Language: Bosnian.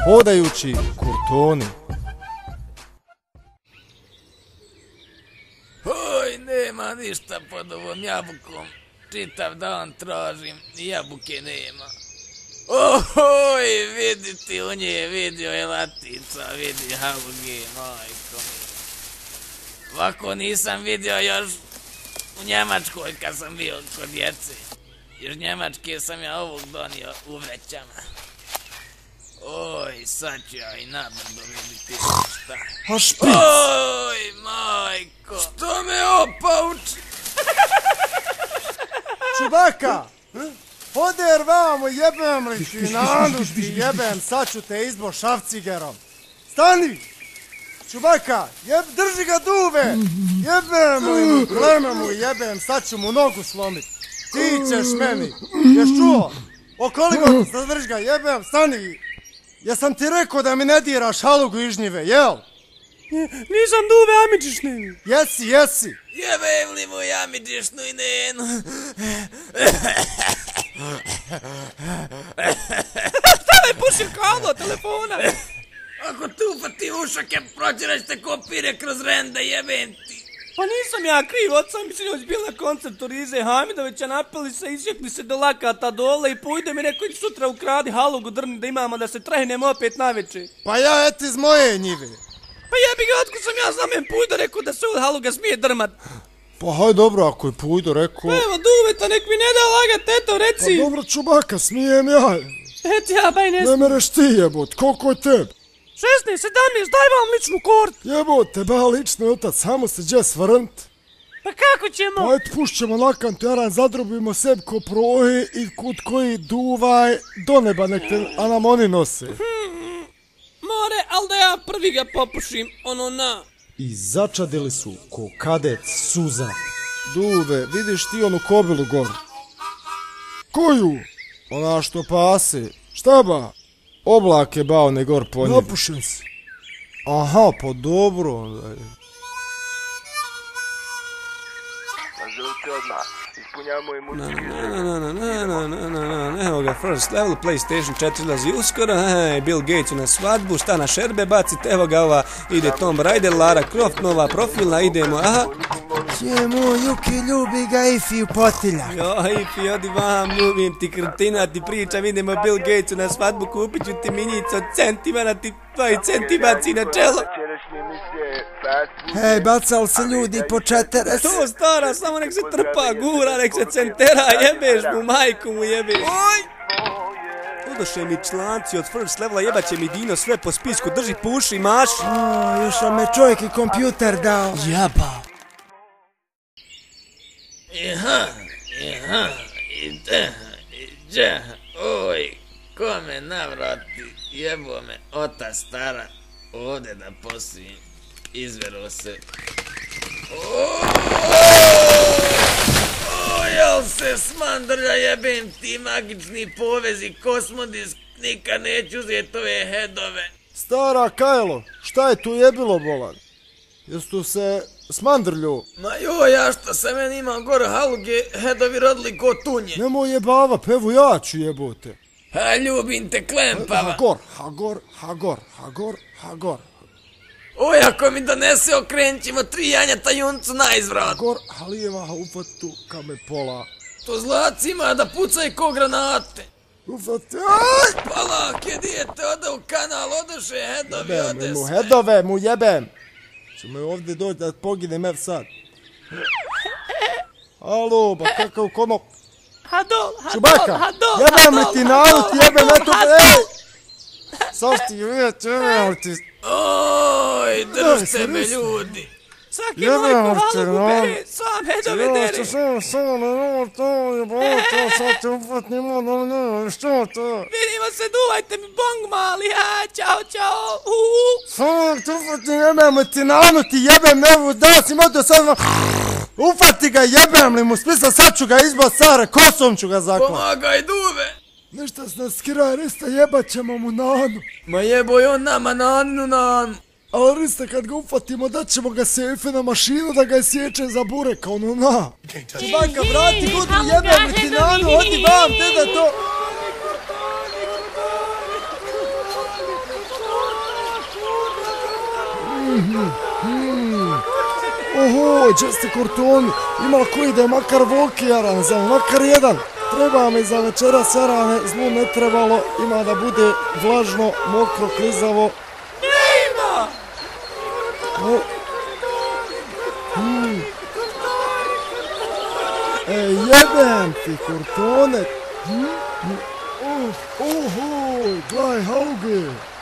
Hodajući kurtoni. Oj, nema ništa pod ovom jabukom. Čitav dan tražim, jabuke nema. Oj, vidi ti u nje, vidio je latica, vidi haluge, majko mi. Ovako nisam vidio još u Njemačkoj kad sam bio kod djece. Iz Njemačke sam ja ovog donio u vrećama. Oj, sad ću ja i nabrdo vidjeti šta. A špic! Oj, majko, što me opauči? Čubaka! Oder vamo, jebem li ti nandu ti jebem, sad ću te izbo šafcigerom. Stani! Čubaka, drži ga duve! Jebem li mu, kleme mu jebem, sad ću mu nogu slomit. Ti ćeš meni, ješ čuo? Okoliko zadrži ga, jebem, stani! Jesam ti rekao da mi ne diraš halugu iz njive, jel? Nisam duve amičišni. Jesi, jesi. Jebem li mu amičišnu i nenu? Šta me pušim kablo telefona? Ako tupa ti ušake, prođeraš te kopire kroz rende, jebem ti. Pa nisam ja kriv, od sam mi sinoć bil na koncertu Rize Hamidovića, napili se, isjekli se do lakata dole i pojde mi neko sutra ukradi halugu drni da imamo da se trehnemo opet naveče. Pa ja et iz moje njive. Pa jebi ga, otko sam ja znamen pujdo rekao da se od haluga smije drmat. Pa haj dobro, ako je pujdo rekao... Pa evo duveta, nek mi ne da lagat, eto reci. Pa dobro Čubaka, smijem ja. Et ja, baj ne smijem. Ne mereš ti jebot, koliko je tebi? 16, 17, daj vam ličnu kort. Jebote, ba lični otac, samo se gdje svrnt. Pa kako ćemo? Pa et pušćemo na kantu, jaran zadrobimo sebi ko prohi i kut koji duvaj do neba nek te, a nam oni nose. More, al da ja prvi ga popušim, ono na. I začadili su ko kadec suza. Duve, vidiš ti onu kobilu gor? Koju? Ona što pase. Šta ba? Oblak je bao ne gor po njim. Napušen si. Aha, pa dobro onda je. Nazovite odmah, ispunjamo i muzički Evo ga, first level, PlayStation 4 ilazi uskoro, Bill Gates na svadbu, šta na šerbe bacit, evo ga ova, ide Tomb Raider, Lara Croft, nova profilna, idemo, aha. Čemu, Juki ljubi ga Ifi u potiljak. Jo, Ifi, odi vam, ljubim ti krtina, ti pričam, idemo Bill Gatesu na svadbu, kupit ću ti minjicu od centima, na ti 2 centi baci na čelo. Hej, bacal se ljudi po 40. To stara, samo nek se trpa, gura, nek se centera, jebeš mu, majku mu jebeš. Oj! Odoše mi članci od first levela, jebaće mi Dino sve po spisku, drži, puši, maši. Još vam je čovjek i kompjuter dao. Jeba. Iđe, oj, ko me navrati, jebo me, ota stara, ovdje da poslije, izvero se. Jel se smandrlja, jebem ti magični povezi, kosmodisk, nikad neću uzeti ove hedove. Stara Kajlo, šta je tu jebilo bolan? Jesu se smandrlju? Ma joj, ja šta se meni imam gore haluge, hedovi rodili ko tunje. Nemoj jebava, pevu ja ću jebote. Ha, ljubim te klempava. Hagor. Oj, ako mi donese okrenut ćemo 3 janjata juncu na izvrat. Hagor, halijeva ufatu kame pola. To zlac ima da pucaj ko granate. Ufati, aj! Palak je dijete, ode u kanal, odoše hedovi, ode Mu sve. hedove mu jebem. Će me ovdje doći da poginem ev sad. Alo, ba kakav konop. Hadol, Čubaka, jebem li ti narod, jebem eto, ej! Saš ti uvijek, jebem li ti... Oj, držite me ljudi. Svaki mojko halugu bere, sam hedove dere. Vidimo se, duvajte mi bong mali, ha, čao, čao. Sam te ufati, jebem li ti narod, ti jebem nevu, da si moto sad... Ufati ga, jebem li mu, spisa sad ću ga izbao cara, kosom ću ga zaklat. Pomagaj duve. Ništa s nas skira, Rista, jebat ćemo mu nanu. Ma jeboj on nama nanu. Ali Rista, kad ga ufatimo, dat ćemo ga sefe na mašinu da ga sječe za burek, ono na. Čubaka, vrati gudru, jebem li ti nanu, odi vam, te da to... Oho, gdje ste Kortoni? Ima koji da je makar volki jaran, za makar jedan. Treba mi za večeras jarane, zlu ne trebalo, ima da bude vlažno, mokro, klizavo. Nema! Jebem ti, Kortone. Oho, gledaj, Hauge.